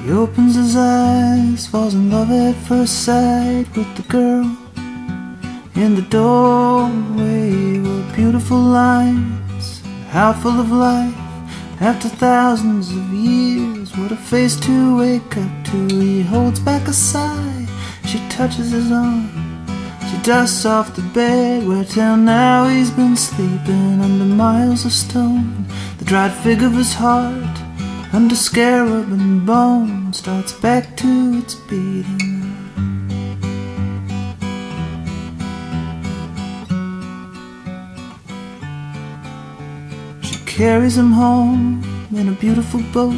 He opens his eyes, falls in love at first sight with the girl in the doorway. What beautiful lines, how full of life. After thousands of years, what a face to wake up to. He holds back a sigh, she touches his arm. She dusts off the bed where till now he's been sleeping under miles of stone. The dried fig of his heart, under scarab and bone, starts back to its beating. She carries him home in a beautiful boat.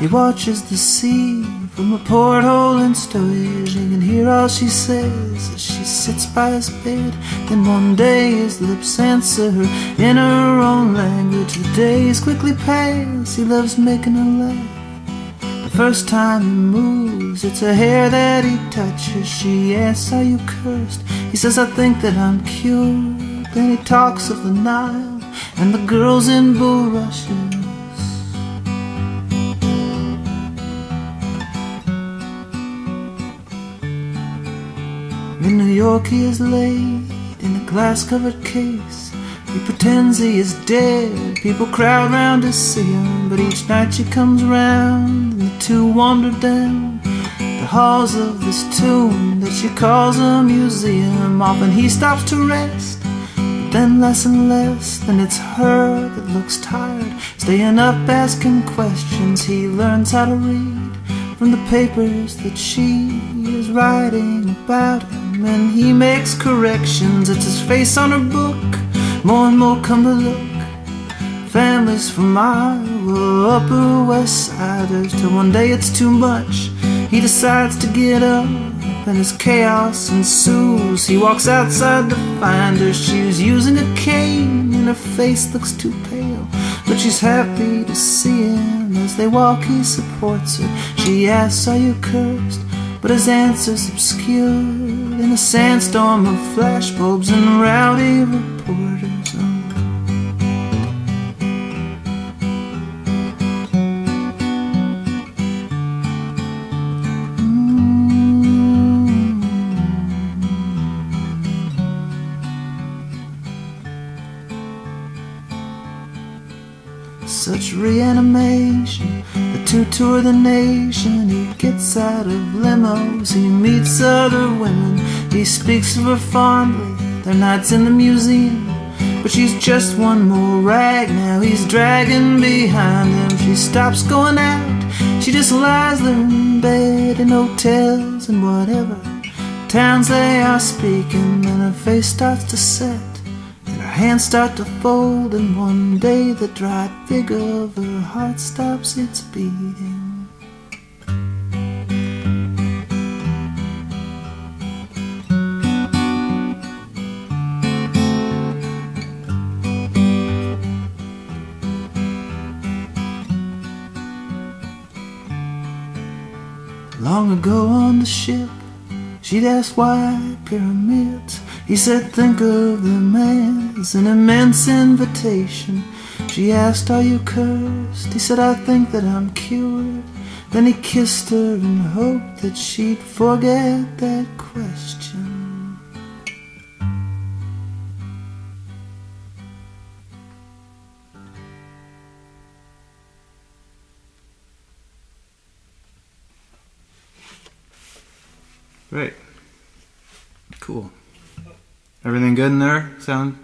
He watches the sea from a porthole in stowage. He can hear all she says as she sits by his bed. Then one day his lips answer her in her own language. The days quickly pass, he loves making her laugh. The first time he moves, it's her hair that he touches. She asks, are you cursed? He says, I think that I'm cured. Then he talks of the Nile and the girls in bulrushes. In New York he is laid in a glass-covered case. He pretends he is dead. People crowd round to see him, but each night she comes round and the two wander down the halls of this tomb that she calls a museum. Often he stops to rest, but then less and less. Then it's her that looks tired, staying up asking questions. He learns how to read from the papers that she is writing about him, and he makes corrections. It's his face on her book. More and more come to look families from Iowa, Upper West Siders, till one day it's too much. He decides to get up and his chaos ensues. He walks outside to find her. She's using a cane and her face looks too pale, but she's happy to see him. As they walk he supports her. She asks, are you cursed? But his answer's obscured in a sandstorm of flashbulbs and rowdy reporters. Such reanimation, the two tour the nation. He gets out of limos, he meets other women. He speaks of her fondly, their nights in the museum. But she's just one more rag now he's dragging behind him. She stops going out, she just lies there in bed, in hotels and whatever towns they are speaking. Then her face starts to set, hands start to fold, and one day the dried fig of her heart stops its beating. Long ago on the ship, she'd asked why pyramids. He said, think of them as an immense invitation. She asked, are you cursed? He said, I think that I'm cured. Then he kissed her and hoped that she'd forget that question. Great. Cool. Everything good in there? Sound